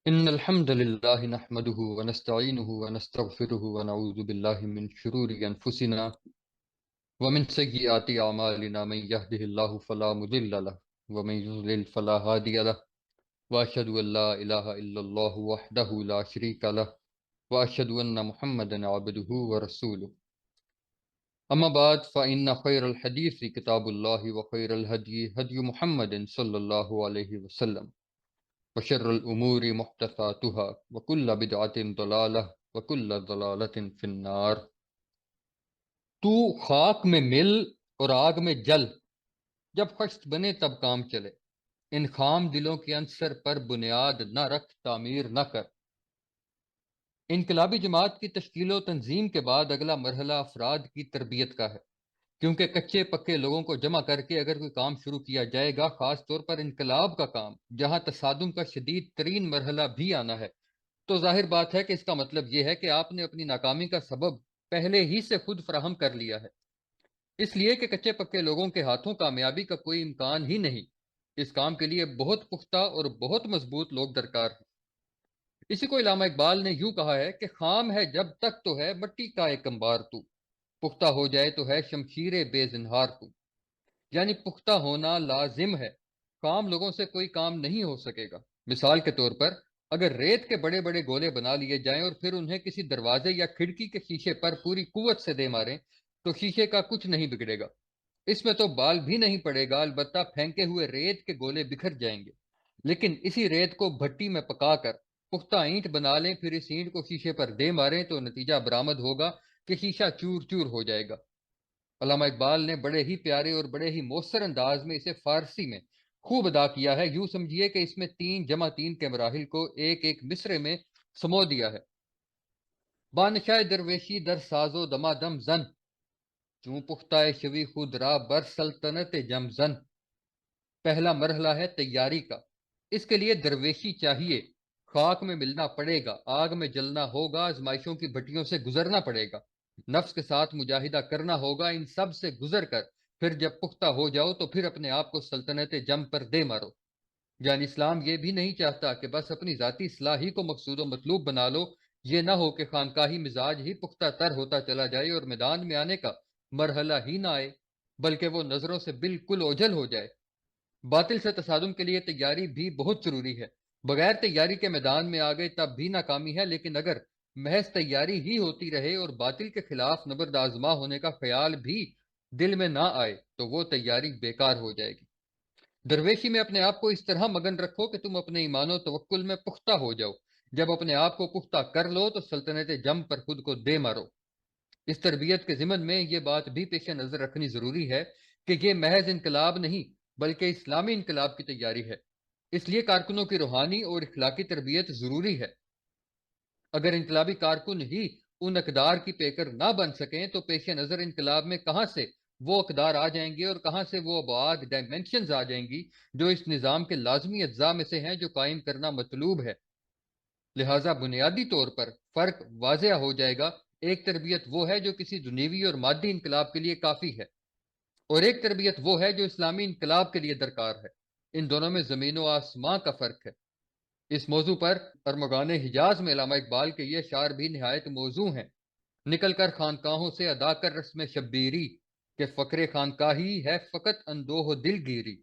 إن الحمد لله نحمده ونستعينه ونستغفره ونعوذ بالله من شرور أنفسنا ومن سيئات أعمالنا من يهده الله فلا مضل له ومن يضلل فلا هادي له وأشهد أن لا إله إلا الله وحده لا شريك له وأشهد أن محمدا عبده ورسوله أما بعد فإن خير الحديث كتاب الله وخير الهدي هدي محمد صلى الله عليه وسلم وشر الأمور محدثاتها وكل بدعة ضلالة وكل ضلالة في النار۔ تو خاک میں مل اور آگ میں جل، جب خشت بنے تب کام چلے، ان خام دلوں کے عنصر پر بنیاد نہ رکھ، تعمیر نہ کر۔ انقلابی جماعت کی تشکیل و تنظیم کے بعد اگلا مرحلہ افراد کی تربیت کا ہے، کیونکہ کچے پکے لوگوں کو جمع کر کے اگر کوئی کام شروع کیا جائے گا، خاص طور پر انقلاب کا کام، جہاں تصادم کا شدید ترین مرحلہ بھی آنا ہے، تو ظاہر بات ہے کہ اس کا مطلب یہ ہے کہ آپ نے اپنی ناکامی کا سبب پہلے ہی سے خود فراہم کر لیا ہے، اس لیے کہ کچے پکے لوگوں کے ہاتھوں کامیابی کا کوئی امکان ہی نہیں۔ اس کام کے لیے بہت پختہ اور بہت مضبوط لوگ درکار ہیں۔ اسی کو علامہ اقبال نے یوں کہا ہے کہ خام ہے جب تک تو ہے مٹی کا ایک انبار تو، پختہ ہو جائے تو ہے شمشیر بے زنہار تو۔ یعنی پختہ ہونا لازم ہے، خام لوگوں سے کوئی کام نہیں ہو سکے گا۔ مثال کے طور پر اگر ریت کے بڑے بڑے گولے بنا لیے جائیں اور پھر انہیں کسی دروازے یا کھڑکی کے شیشے پر پوری قوت سے دے ماریں تو شیشے کا کچھ نہیں بگڑے گا، اس میں تو بال بھی نہیں پڑے گا، البتہ پھینکے ہوئے ریت کے گولے بکھر جائیں گے۔ لیکن اسی ریت کو بھٹی میں پکا کر پختہ اینٹ بنا لیں، پھر اس اینٹ کو شیشے پر دے ماریں تو نتیجہ برآمد ہوگا کہ شیشہ چور چور ہو جائے گا۔ علامہ اقبال نے بڑے ہی پیارے اور بڑے ہی مؤثر انداز میں اسے فارسی میں خوب ادا کیا ہے۔ یوں سمجھیے کہ اس میں 3 × 3 کے مراحل کو ایک ایک مصرے میں سمو دیا ہے۔ بانشاہ درویشی در ساز و دمادم زن، چوں پختہ شوی خود را بر سلطنت جم زن۔ پہلا مرحلہ ہے تیاری کا، اس کے لیے درویشی چاہیے، خاک میں ملنا پڑے گا، آگ میں جلنا ہوگا، آزمائشوں کی بھٹیوں سے گزرنا پڑے گا، نفس کے ساتھ مجاہدہ کرنا ہوگا۔ ان سب سے گزر کر پھر جب پختہ ہو جاؤ تو پھر اپنے آپ کو سلطنت جم پر دے مارو۔ یعنی اسلام یہ بھی نہیں چاہتا کہ بس اپنی ذاتی اصلاح ہی کو مقصود و مطلوب بنا لو، یہ نہ ہو کہ خانقاہی مزاج ہی پختہ تر ہوتا چلا جائے اور میدان میں آنے کا مرحلہ ہی نہ آئے، بلکہ وہ نظروں سے بالکل اوجھل ہو جائے۔ باطل سے تصادم کے لیے تیاری بھی بہت ضروری ہے، بغیر تیاری کے میدان میں آ گئے تب بھی ناکامی ہے، لیکن اگر محض تیاری ہی ہوتی رہے اور باطل کے خلاف نبرد آزما ہونے کا خیال بھی دل میں نہ آئے تو وہ تیاری بیکار ہو جائے گی۔ درویشی میں اپنے آپ کو اس طرح مگن رکھو کہ تم اپنے ایمان و توکل میں پختہ ہو جاؤ، جب اپنے آپ کو پختہ کر لو تو سلطنت جم پر خود کو دے مارو۔ اس تربیت کے ضمن میں یہ بات بھی پیش نظر رکھنی ضروری ہے کہ یہ محض انقلاب نہیں بلکہ اسلامی انقلاب کی تیاری ہے، اس لیے کارکنوں کی روحانی اور اخلاقی تربیت ضروری ہے۔ اگر انقلابی کارکن ہی ان اقدار کی پیکر نہ بن سکیں تو پیش نظر انقلاب میں کہاں سے وہ اقدار آ جائیں گے اور کہاں سے وہ ابعاد ڈائمینشنز آ جائیں گی جو اس نظام کے لازمی اجزاء میں سے ہیں جو قائم کرنا مطلوب ہے۔ لہٰذا بنیادی طور پر فرق واضح ہو جائے گا، ایک تربیت وہ ہے جو کسی دنیوی اور مادی انقلاب کے لیے کافی ہے، اور ایک تربیت وہ ہے جو اسلامی انقلاب کے لیے درکار ہے۔ ان دونوں میں زمین و آسمان کا فرق ہے۔ اس موضوع پر ارمغان حجاز میں علامہ اقبال کے یہ اشعار بھی نہایت موزوں ہیں۔ نکل کر خانقاہوں سے ادا کر رسم شبیری، کہ فقر خانقاہی ہے فقط اندوہ دل گیری۔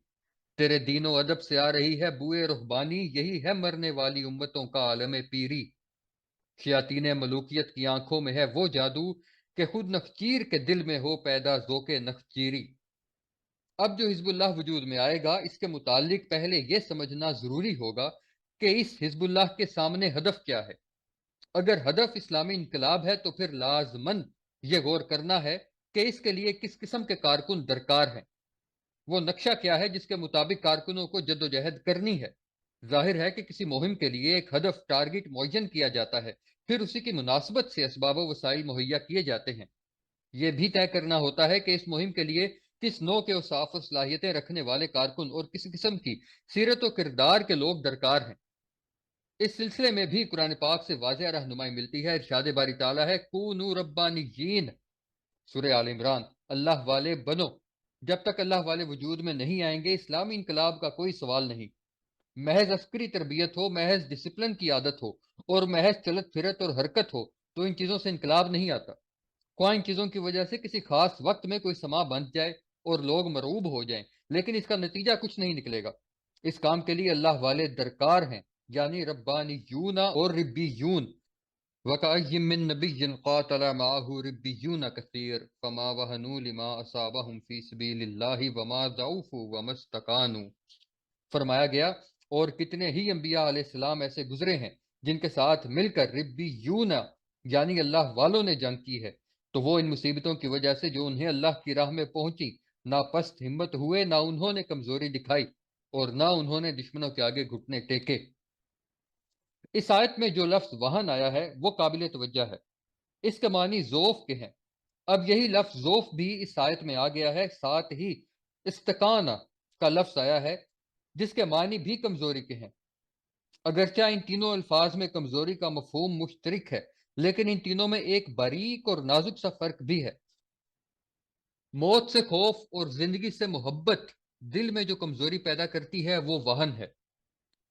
تیرے دین و ادب سے آ رہی ہے بوئے رہبانی، یہی ہے مرنے والی امتوں کا عالم پیری۔ شیاطین ملوکیت کی آنکھوں میں ہے وہ جادو، کہ خود نخچیر کے دل میں ہو پیدا ذوق نخچیری۔ اب جو حزب اللہ وجود میں آئے گا اس کے متعلق پہلے یہ سمجھنا ضروری ہوگا کہ اس حزب اللہ کے سامنے ہدف کیا ہے۔ اگر ہدف اسلامی انقلاب ہے تو پھر لازماً یہ غور کرنا ہے کہ اس کے لیے کس قسم کے کارکن درکار ہیں، وہ نقشہ کیا ہے جس کے مطابق کارکنوں کو جدوجہد کرنی ہے۔ ظاہر ہے کہ کسی مہم کے لیے ایک ہدف ٹارگٹ معین کیا جاتا ہے، پھر اسی کی مناسبت سے اسباب و وسائل مہیا کیے جاتے ہیں۔ یہ بھی طے کرنا ہوتا ہے کہ اس مہم کے لیے کس نوع کے اوصاف و صلاحیتیں رکھنے والے کارکن اور کس قسم کی سیرت و کردار کے لوگ درکار ہیں۔ اس سلسلے میں بھی قرآن پاک سے واضح رہنمائی ملتی ہے۔ ارشاد باری تعالیٰ ہے کونوا ربانیین، سورہ آل عمران، اللہ والے بنو۔ جب تک اللہ والے وجود میں نہیں آئیں گے اسلامی انقلاب کا کوئی سوال نہیں۔ محض عسکری تربیت ہو، محض ڈسپلن کی عادت ہو اور محض چلت پھرت اور حرکت ہو تو ان چیزوں سے انقلاب نہیں آتا۔ خواہ ان چیزوں کی وجہ سے کسی خاص وقت میں کوئی سما بن جائے اور لوگ مرعوب ہو جائیں، لیکن اس کا نتیجہ کچھ نہیں نکلے گا۔ اس کام کے لیے اللہ والے درکار ہیں، یعنی ربانیون اور ربیون۔ وَكَأَيٍّ مِّن نَّبِيٍّ قَاتَلَ مَعَهُ رِبِّيُّونَ كَثِيرٌ فَمَا وَهَنُوا لِمَا أَصَابَهُمْ فِي سَبِيلِ اللَّهِ وَمَا ضَعُفُوا وَمَا اسْتَكَانُوا۔ فرمایا گیا اور کتنے ہی انبیاء علیہ السلام ایسے گزرے ہیں جن کے ساتھ مل کر ربیون یعنی اللہ والوں نے جنگ کی ہے، تو وہ ان مصیبتوں کی وجہ سے جو انہیں اللہ کی راہ میں پہنچی، نہ پست ہمت ہوئے، نہ انہوں نے کمزوری دکھائی اور نہ انہوں نے دشمنوں کے آگے گھٹنے ٹیکے۔ اس آیت میں جو لفظ وہن آیا ہے وہ قابل توجہ ہے۔ اس کے معنی ضعف کے ہیں۔ اب یہی لفظ ضعف بھی اس آیت میں آ گیا ہے، ساتھ ہی استقانہ کا لفظ آیا ہے جس کے معنی بھی کمزوری کے ہیں۔ اگرچہ ان تینوں الفاظ میں کمزوری کا مفہوم مشترک ہے، لیکن ان تینوں میں ایک باریک اور نازک سا فرق بھی ہے۔ موت سے خوف اور زندگی سے محبت دل میں جو کمزوری پیدا کرتی ہے وہ وہن ہے۔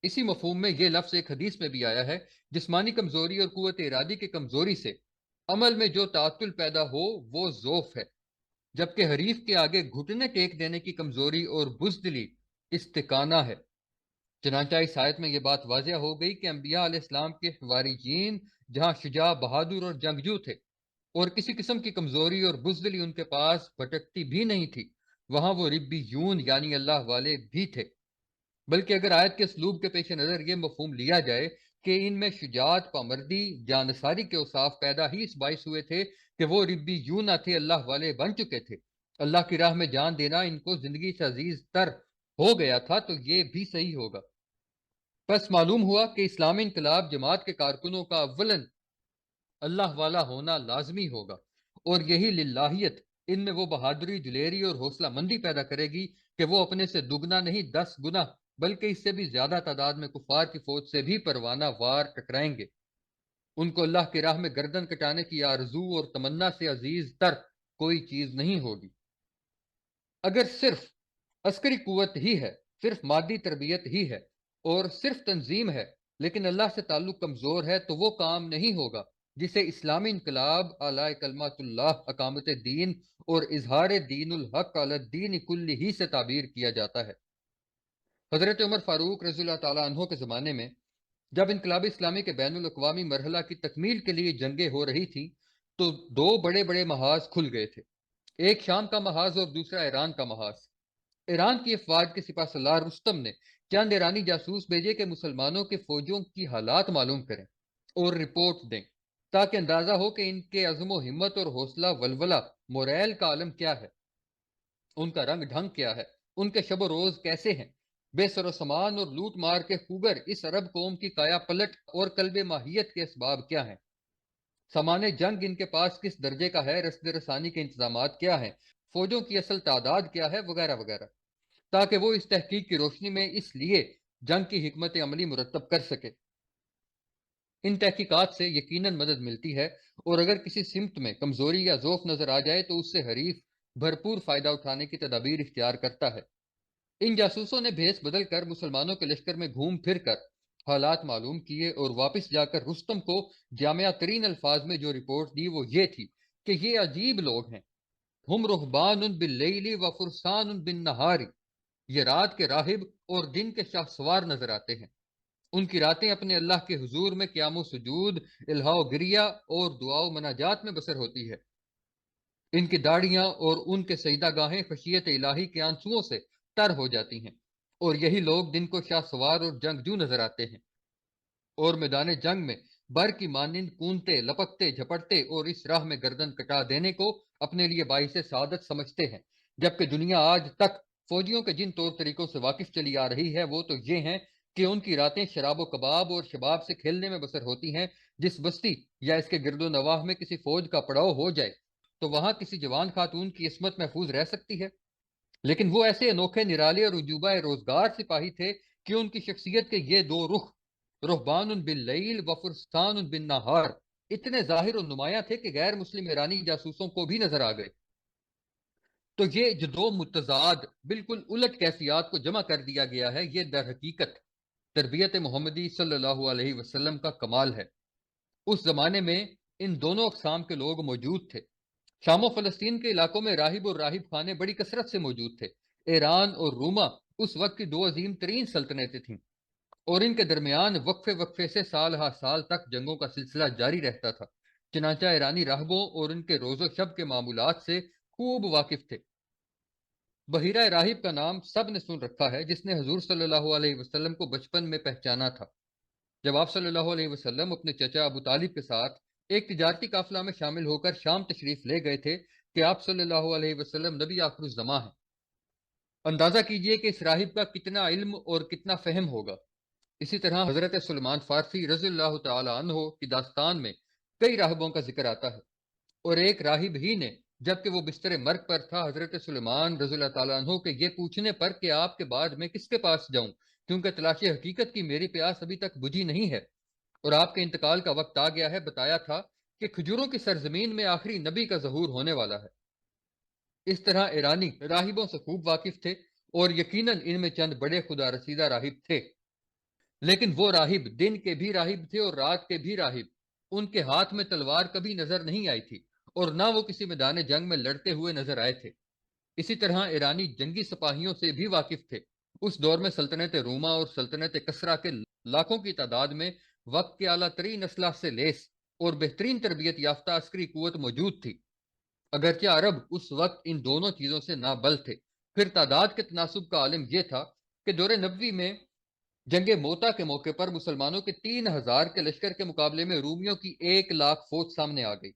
اسی مفہوم میں یہ لفظ ایک حدیث میں بھی آیا ہے، جسمانی کمزوری اور قوت ارادی کی کمزوری سے عمل میں جو تعطل پیدا ہو وہ ضعف ہے، جبکہ حریف کے آگے گھٹنے ٹیک دینے کی کمزوری اور بزدلی استقانہ ہے۔ چنانچہ اس آیت میں یہ بات واضح ہو گئی کہ انبیاء علیہ السلام کے حواریین جہاں شجاع، بہادر اور جنگجو تھے اور کسی قسم کی کمزوری اور بزدلی ان کے پاس بھٹکتی بھی نہیں تھی، وہاں وہ ربیون یعنی اللہ والے بھی تھے۔ بلکہ اگر آیت کے اسلوب کے پیش نظر یہ مفہوم لیا جائے کہ ان میں شجاعت، پامردی، جانصاری کے اوصاف پیدا ہی اس باعث ہوئے تھے کہ وہ ربیون نہ تھے، اللہ والے بن چکے تھے، اللہ کی راہ میں جان دینا ان کو زندگی سے عزیز تر ہو گیا تھا، تو یہ بھی صحیح ہوگا۔ بس معلوم ہوا کہ اسلامی انقلاب جماعت کے کارکنوں کا اولاً اللہ والا ہونا لازمی ہوگا، اور یہی للہیت ان میں وہ بہادری، دلیری اور حوصلہ مندی پیدا کرے گی کہ وہ اپنے سے دگنا نہیں 10 گنا بلکہ اس سے بھی زیادہ تعداد میں کفار کی فوج سے بھی پروانہ وار ٹکرائیں گے۔ ان کو اللہ کی راہ میں گردن کٹانے کی آرزو اور تمنا سے عزیز تر کوئی چیز نہیں ہوگی۔ اگر صرف عسکری قوت ہی ہے، صرف مادی تربیت ہی ہے اور صرف تنظیم ہے، لیکن اللہ سے تعلق کمزور ہے، تو وہ کام نہیں ہوگا جسے اسلامی انقلاب اعلی کلمات اللہ، اقامت دین اور اظہار دین الحق علی الدین کلہ ہی سے تعبیر کیا جاتا ہے۔ حضرت عمر فاروق رضی اللہ تعالیٰ عنہ کے زمانے میں جب انقلاب اسلامی کے بین الاقوامی مرحلہ کی تکمیل کے لیے جنگیں ہو رہی تھیں تو دو بڑے بڑے محاذ کھل گئے تھے، ایک شام کا محاذ اور دوسرا ایران کا محاذ۔ ایران کی افواج کے سپہ سالار رستم نے چند ایرانی جاسوس بھیجے کہ مسلمانوں کے فوجوں کی حالات معلوم کریں اور رپورٹ دیں، تاکہ اندازہ ہو کہ ان کے عزم و ہمت اور حوصلہ ولولہ موریل کا عالم کیا ہے، ان کا رنگ ڈھنگ کیا ہے، ان کے شب و روز کیسے ہیں، بے سر و سامان اور لوٹ مار کے خوگر اس عرب قوم کی کایا پلٹ اور قلب ماہیت کے اسباب کیا ہیں، سامان جنگ ان کے پاس کس درجے کا ہے، رسد رسانی کے انتظامات کیا ہیں، فوجوں کی اصل تعداد کیا ہے، وغیرہ وغیرہ، تاکہ وہ اس تحقیق کی روشنی میں اس لیے جنگ کی حکمت عملی مرتب کر سکے۔ ان تحقیقات سے یقیناً مدد ملتی ہے، اور اگر کسی سمت میں کمزوری یا ضعف نظر آ جائے تو اس سے حریف بھرپور فائدہ اٹھانے کی تدابیر اختیار کرتا ہے۔ ان جاسوسوں نے بھیس بدل کر مسلمانوں کے لشکر میں گھوم پھر کر حالات معلوم کیے اور واپس جا کر رستم کو جامعہ ترین الفاظ میں جو رپورٹ دی وہ یہ تھی کہ یہ عجیب لوگ ہیں، ہم رہبان باللیل و فرسان بالنہار، یہ رات کے راہب اور دن کے شاہ سوار نظر آتے ہیں، ان کی راتیں اپنے اللہ کے حضور میں قیام و سجود، الہا و گریہ اور دعا و مناجات میں بسر ہوتی ہے، ان کی داڑیاں اور ان کے سجدہ گاہیں خشیت الہی کے آنسوؤں سے تر ہو جاتی ہیں، اور یہی لوگ دن کو شاہ سوار اور جنگجو نظر آتے ہیں، اور میدان جنگ میں بر کی مانند کونتے، لپکتے، جھپٹتے اور اس راہ میں گردن کٹا دینے کو اپنے لیے باعث سعادت سمجھتے ہیں، جبکہ دنیا آج تک فوجیوں کے جن طور طریقوں سے واقف چلی آ رہی ہے وہ تو یہ ہیں کہ ان کی راتیں شراب و کباب اور شباب سے کھیلنے میں بسر ہوتی ہیں۔ جس بستی یا اس کے گرد و نواح میں کسی فوج کا پڑاؤ ہو جائے تو وہاں کسی جوان خاتون کی عصمت محفوظ رہ سکتی ہے، لیکن وہ ایسے انوکھے، نرالے اور عجوبہ روزگار سپاہی تھے کہ ان کی شخصیت کے یہ دو رخ، رہبان باللیل و فرسان بالنہار، اتنے ظاہر و نمایاں تھے کہ غیر مسلم ایرانی جاسوسوں کو بھی نظر آ گئے۔ تو یہ جو دو متضاد بالکل الٹ کیفیات کو جمع کر دیا گیا ہے، یہ در حقیقت تربیت محمدی صلی اللہ علیہ وسلم کا کمال ہے۔ اس زمانے میں ان دونوں اقسام کے لوگ موجود تھے۔ شام و فلسطین کے علاقوں میں راہب اور راہب خانے بڑی کثرت سے موجود تھے۔ ایران اور روما اس وقت کی دو عظیم ترین سلطنتیں تھیں، اور ان کے درمیان وقفے وقفے سے سال ہر سال تک جنگوں کا سلسلہ جاری رہتا تھا۔ چنانچہ ایرانی راہبوں اور ان کے روز و شب کے معمولات سے خوب واقف تھے۔ بحیرہ راہب کا نام سب نے سن رکھا ہے، جس نے حضور صلی اللہ علیہ وسلم کو بچپن میں پہچانا تھا۔ جب آپ صلی اللہ علیہ وسلم اپنے چچا ابو طالب کے ساتھ ایک تجارتی قافلہ میں شامل ہو کر شام تشریف لے گئے تھے کہ آپ صلی اللہ علیہ وسلم نبی آخر الزماں ہیں۔ اندازہ کیجئے کہ اس راہب کا کتنا علم اور کتنا فہم ہوگا۔ اسی طرح حضرت سلمان فارسی رضی اللہ تعالی عنہ کی داستان میں کئی راہبوں کا ذکر آتا ہے، اور ایک راہب ہی نے جبکہ وہ بستر مرگ پر تھا حضرت سلیمان رضی اللہ تعالیٰ عنہ کے یہ پوچھنے پر کہ آپ کے بعد میں کس کے پاس جاؤں، کیونکہ تلاش حقیقت کی میری پیاس ابھی تک بجھی نہیں ہے اور آپ کے انتقال کا وقت آ گیا ہے، بتایا تھا کہ کھجوروں کی سرزمین میں آخری نبی کا ظہور ہونے والا ہے۔ اس طرح ایرانی راہبوں سے خوب واقف تھے، اور یقیناً ان میں چند بڑے خدا رسیدہ راہب تھے، لیکن وہ راہب دن کے بھی راہب تھے اور رات کے بھی راہب۔ ان کے ہاتھ میں تلوار کبھی نظر نہیں آئی تھی، اور نہ وہ کسی میدان جنگ میں لڑتے ہوئے نظر آئے تھے۔ اسی طرح ایرانی جنگی سپاہیوں سے بھی واقف تھے۔ اس دور میں سلطنت روما اور سلطنت کسرا کے لاکھوں کی تعداد میں وقت کے اعلیٰ ترین اسلحہ سے لیس اور بہترین تربیت یافتہ عسکری قوت موجود تھی، اگرچہ عرب اس وقت ان دونوں چیزوں سے نابل تھے۔ پھر تعداد کے تناسب کا عالم یہ تھا کہ دور نبوی میں جنگ موتا کے موقع پر مسلمانوں کے 3,000 کے لشکر کے مقابلے میں رومیوں کی 1,00,000 فوج سامنے آ گئی۔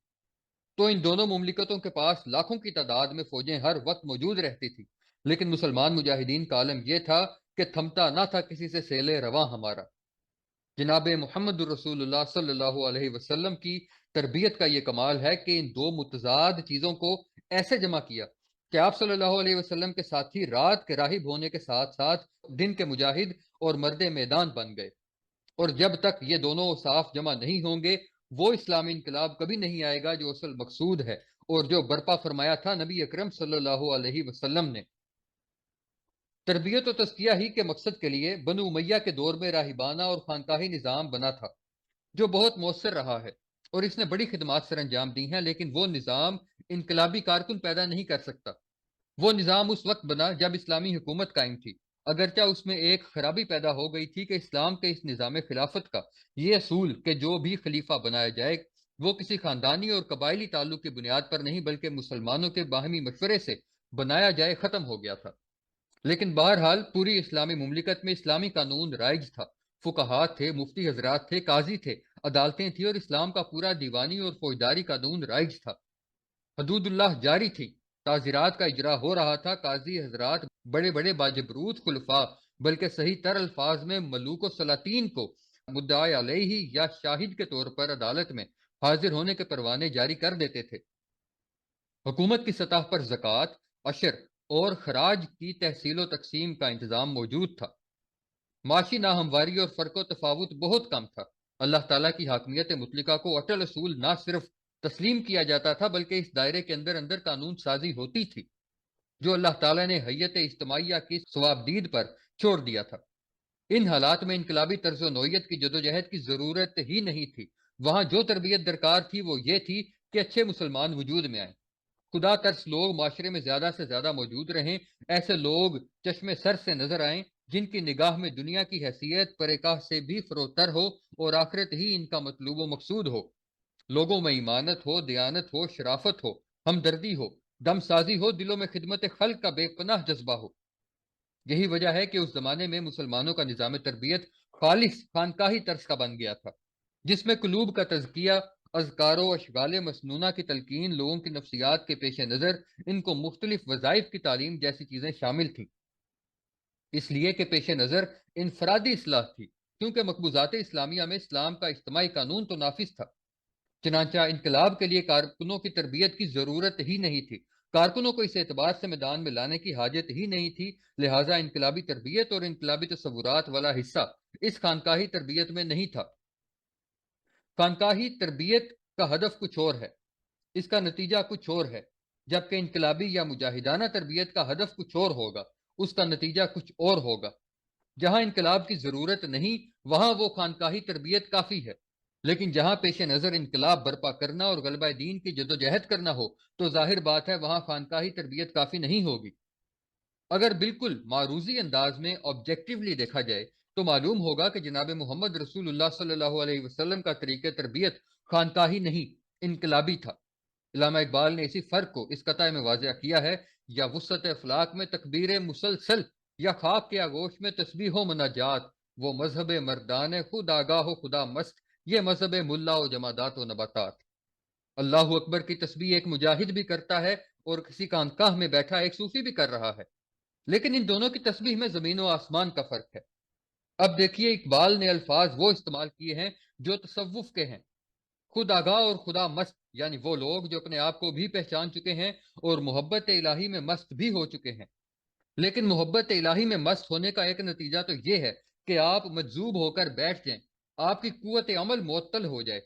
تو ان دونوں مملکتوں کے پاس لاکھوں کی تعداد میں فوجیں ہر وقت موجود رہتی تھی، لیکن مسلمان مجاہدین کا عالم یہ تھا کہ تھمتا نہ تھا کسی سے سیل رواں ہمارا۔ جناب محمد الرسول اللہ صلی اللہ علیہ وسلم کی تربیت کا یہ کمال ہے کہ ان دو متضاد چیزوں کو ایسے جمع کیا کہ آپ صلی اللہ علیہ وسلم کے ساتھی رات کے راہب ہونے کے ساتھ ساتھ دن کے مجاہد اور مرد میدان بن گئے۔ اور جب تک یہ دونوں صاف جمع نہیں ہوں گے، وہ اسلامی انقلاب کبھی نہیں آئے گا جو اصل مقصود ہے اور جو برپا فرمایا تھا نبی اکرم صلی اللہ علیہ وسلم نے۔ تربیت و تزکیہ ہی کے مقصد کے لیے بنو امیہ کے دور میں راہبانہ اور خانقاہی نظام بنا تھا، جو بہت مؤثر رہا ہے، اور اس نے بڑی خدمات سر انجام دی ہیں، لیکن وہ نظام انقلابی کارکن پیدا نہیں کر سکتا۔ وہ نظام اس وقت بنا جب اسلامی حکومت قائم تھی، اگرچہ اس میں ایک خرابی پیدا ہو گئی تھی کہ اسلام کے اس نظام خلافت کا یہ اصول کہ جو بھی خلیفہ بنایا جائے وہ کسی خاندانی اور قبائلی تعلق کی بنیاد پر نہیں بلکہ مسلمانوں کے باہمی مشورے سے بنایا جائے، ختم ہو گیا تھا۔ لیکن بہرحال پوری اسلامی مملکت میں اسلامی قانون رائج تھا، فقہات تھے، مفتی حضرات تھے، قاضی تھے، عدالتیں تھیں، اور اسلام کا پورا دیوانی اور فوجداری قانون رائج تھا۔ حدود اللہ جاری تھی، تعزیرات کا اجرا ہو رہا تھا، قاضی حضرات بڑے بڑے باجبروت خلفاء بلکہ صحیح تر الفاظ میں ملوک و سلاطین کو مدعا علیہ یا شاہد کے طور پر عدالت میں حاضر ہونے کے پروانے جاری کر دیتے تھے۔ حکومت کی سطح پر زکوٰۃ، عشر اور خراج کی تحصیل و تقسیم کا انتظام موجود تھا۔ معاشی ناہمواری اور فرق و تفاوت بہت کم تھا۔ اللہ تعالیٰ کی حاکمیت مطلقہ کو اٹل اصول نہ صرف تسلیم کیا جاتا تھا بلکہ اس دائرے کے اندر اندر قانون سازی ہوتی تھی جو اللہ تعالیٰ نے حیت اجتماعیہ کی ثوابدید پر چھوڑ دیا تھا۔ ان حالات میں انقلابی طرز و نوعیت کی جدوجہد کی ضرورت ہی نہیں تھی۔ وہاں جو تربیت درکار تھی وہ یہ تھی کہ اچھے مسلمان وجود میں آئیں، خدا ترس لوگ معاشرے میں زیادہ سے زیادہ موجود رہیں، ایسے لوگ چشم سر سے نظر آئیں جن کی نگاہ میں دنیا کی حیثیت پرکاہ سے بھی فروتر ہو اور آخرت ہی ان کا مطلوب و مقصود ہو۔ لوگوں میں ایمانت ہو، دیانت ہو، شرافت ہو، ہمدردی ہو، دم سازی ہو، دلوں میں خدمت خلق کا بے پناہ جذبہ ہو۔ یہی وجہ ہے کہ اس زمانے میں مسلمانوں کا نظام تربیت خالص خانقاہی طرز کا بن گیا تھا، جس میں قلوب کا تزکیہ، اذکار و اشغال مسنونہ کی تلقین، لوگوں کی نفسیات کے پیش نظر ان کو مختلف وظائف کی تعلیم جیسی چیزیں شامل تھیں۔ اس لیے کہ پیش نظر انفرادی اصلاح تھی، کیونکہ مقبوضات اسلامیہ میں اسلام کا اجتماعی قانون تو نافذ تھا۔ چنانچہ انقلاب کے لیے کارکنوں کی تربیت کی ضرورت ہی نہیں تھی، کارکنوں کو اس اعتبار سے میدان میں لانے کی حاجت ہی نہیں تھی، لہٰذا انقلابی تربیت اور انقلابی تصورات والا حصہ اس خانقاہی تربیت میں نہیں تھا۔ خانقاہی تربیت کا ہدف کچھ اور ہے، اس کا نتیجہ کچھ اور ہے، جبکہ انقلابی یا مجاہدانہ تربیت کا ہدف کچھ اور ہوگا، اس کا نتیجہ کچھ اور ہوگا۔ جہاں انقلاب کی ضرورت نہیں وہاں وہ خانقاہی تربیت کافی ہے، لیکن جہاں پیش نظر انقلاب برپا کرنا اور غلبہ دین کی جدوجہد کرنا ہو تو ظاہر بات ہے وہاں خانقاہی تربیت کافی نہیں ہوگی۔ اگر بالکل معروضی انداز میں آبجیکٹیولی دیکھا جائے تو معلوم ہوگا کہ جناب محمد رسول اللہ صلی اللہ علیہ وسلم کا طریقہ تربیت خانقاہی نہیں، انقلابی تھا۔ علامہ اقبال نے اسی فرق کو اس قطعے میں واضح کیا ہے: یا وسعت افلاک میں تکبیر مسلسل، یا خاک کے آگوش میں تسبیح و مناجات، وہ مذہب مردان خود آگاہ و خدا مست، یہ مذہب ملا و جمادات و نباتات۔ اللہ اکبر کی تسبیح ایک مجاہد بھی کرتا ہے اور کسی خانقاہ میں بیٹھا ایک صوفی بھی کر رہا ہے، لیکن ان دونوں کی تسبیح میں زمین و آسمان کا فرق ہے۔ اب دیکھیے اقبال نے الفاظ وہ استعمال کیے ہیں جو تصوف کے ہیں: خود آگاہ اور خدا مست، یعنی وہ لوگ جو اپنے آپ کو بھی پہچان چکے ہیں اور محبت الہی میں مست بھی ہو چکے ہیں۔ لیکن محبت الہی میں مست ہونے کا ایک نتیجہ تو یہ ہے کہ آپ مجذوب ہو کر بیٹھ جائیں، آپ کی قوت عمل معطل ہو جائے،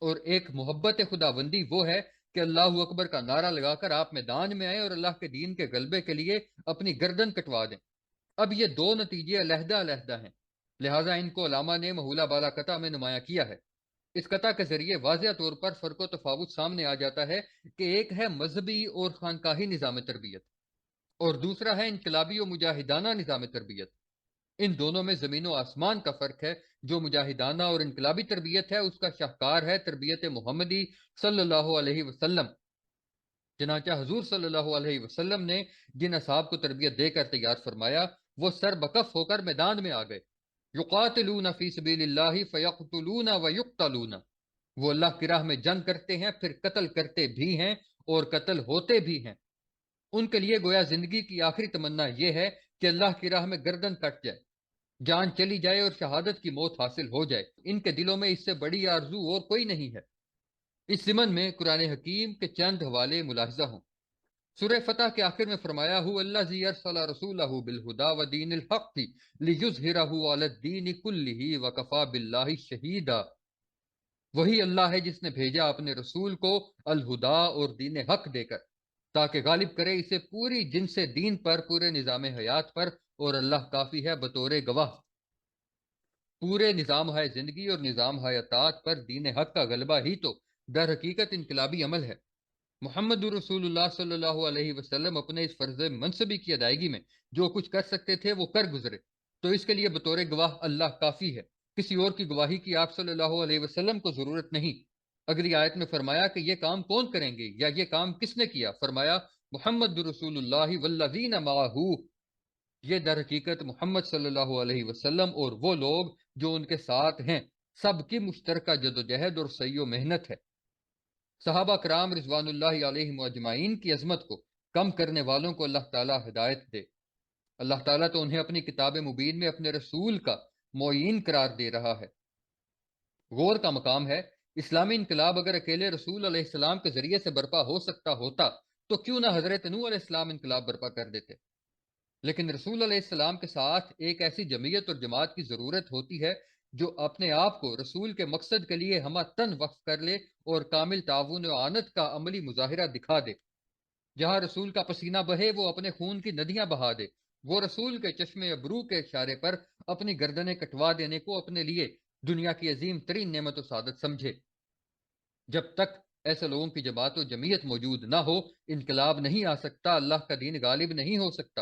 اور ایک محبت خداوندی وہ ہے کہ اللہ اکبر کا نعرہ لگا کر آپ میدان میں آئیں اور اللہ کے دین کے غلبے کے لیے اپنی گردن کٹوا دیں۔ اب یہ دو نتیجے علیحدہ علیحدہ ہیں، لہٰذا ان کو علامہ نے محولہ بالا قطع میں نمایاں کیا ہے۔ اس قطع کے ذریعے واضح طور پر فرق و تفاوت سامنے آ جاتا ہے کہ ایک ہے مذہبی اور خانقاہی نظام تربیت، اور دوسرا ہے انقلابی و مجاہدانہ نظام تربیت۔ ان دونوں میں زمین و آسمان کا فرق ہے۔ جو مجاہدانہ اور انقلابی تربیت ہے اس کا شاہکار ہے تربیت محمدی صلی اللہ علیہ وسلم۔ چنانچہ حضور صلی اللہ علیہ وسلم نے جن اصحاب کو تربیت دے کر تیار فرمایا وہ سر بکف ہو کر میدان میں آ گئے۔ یقاتلون فی سبیل اللہ فیقتلون ویقتلون، وہ اللہ کی راہ میں جنگ کرتے ہیں پھر قتل کرتے بھی ہیں اور قتل ہوتے بھی ہیں۔ ان کے لیے گویا زندگی کی آخری تمنا یہ ہے کہ اللہ کی راہ میں گردن کٹ جائے، جان چلی جائے اور شہادت کی موت حاصل ہو جائے۔ ان کے دلوں میں اس سے بڑی آرزو اور کوئی نہیں ہے۔ اس ضمن میں قرآن حکیم کے چند حوالے ملاحظہ ہوں۔ سورہ فتح کے آخر میں فرمایا هو الذی ارسل رسولہ بالہدی ودین الحق لیظہرہ علی الدین کلہ وکفی باللہ شہیدا، وہی اللہ ہے جس نے بھیجا اپنے رسول کو الہدا اور دین حق دے کر تاکہ غالب کرے اسے پوری جنس دین پر، پورے نظام حیات پر، اور اللہ کافی ہے بطور گواہ۔ پورے نظام ہے زندگی اور نظام حیاتات پر دین حق کا غلبہ ہی تو در حقیقت انقلابی عمل ہے۔ محمد رسول اللہ صلی اللہ علیہ وسلم اپنے اس فرض منصبی کی ادائیگی میں جو کچھ کر سکتے تھے وہ کر گزرے، تو اس کے لیے بطور گواہ اللہ کافی ہے، کسی اور کی گواہی کی آپ صلی اللہ علیہ وسلم کو ضرورت نہیں۔ اگلی آیت میں فرمایا کہ یہ کام کون کریں گے یا یہ کام کس نے کیا؟ فرمایا محمد رسول اللہ والذین معہ، یہ در حقیقت محمد صلی اللہ علیہ وسلم اور وہ لوگ جو ان کے ساتھ ہیں، سب کی مشترکہ جدوجہد اور سعی و محنت ہے۔ صحابہ کرام رضوان اللہ علیہم اجمعین کی عظمت کو کم کرنے والوں کو اللہ تعالیٰ ہدایت دے۔ اللہ تعالیٰ تو انہیں اپنی کتاب مبین میں اپنے رسول کا معین قرار دے رہا ہے۔ غور کا مقام ہے، اسلامی انقلاب اگر اکیلے رسول علیہ السلام کے ذریعے سے برپا ہو سکتا ہوتا تو کیوں نہ حضرت نوح علیہ السلام انقلاب برپا کر دیتے؟ لیکن رسول علیہ السلام کے ساتھ ایک ایسی جمعیت اور جماعت کی ضرورت ہوتی ہے جو اپنے آپ کو رسول کے مقصد کے لیے ہمہ تن وقف کر لے اور کامل تعاون و اعنت کا عملی مظاہرہ دکھا دے۔ جہاں رسول کا پسینہ بہے وہ اپنے خون کی ندیاں بہا دے، وہ رسول کے چشمے ابرو کے اشارے پر اپنی گردنیں کٹوا دینے کو اپنے لیے دنیا کی عظیم ترین نعمت و سعادت سمجھے۔ جب تک ایسے لوگوں کی جماعت و جمعیت موجود نہ ہو انقلاب نہیں آ سکتا، اللہ کا دین غالب نہیں ہو سکتا۔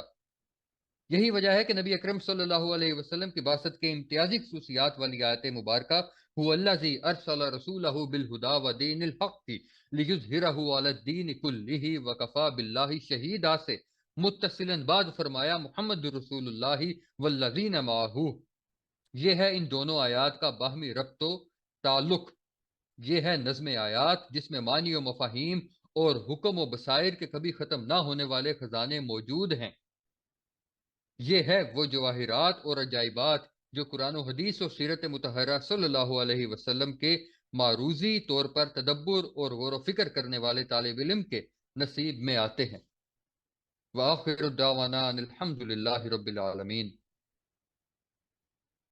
یہی وجہ ہے کہ نبی اکرم صلی اللہ علیہ وسلم کی بعثت کے امتیازی خصوصیات والی آیت مبارکہ هو الذی ارسل رسولہ بالہدی ودین الحق لیظہرہ علی الدین کلہ وکفی باللہ شہیدا سے متصلاً بعد فرمایا محمد رسول اللہ والذین معہ۔ یہ ہے ان دونوں آیات کا باہمی ربط و تعلق، یہ ہے نظم آیات جس میں معنی و مفاہیم اور حکم و بصائر کے کبھی ختم نہ ہونے والے خزانے موجود ہیں۔ یہ ہے وہ جواہرات اور عجائبات جو قرآن و حدیث و سیرت مطہرہ صلی اللہ علیہ وسلم کے معروضی طور پر تدبر اور غور و فکر کرنے والے طالب علم کے نصیب میں آتے ہیں۔ وآخر دعوانا الحمد للہ رب العالمین۔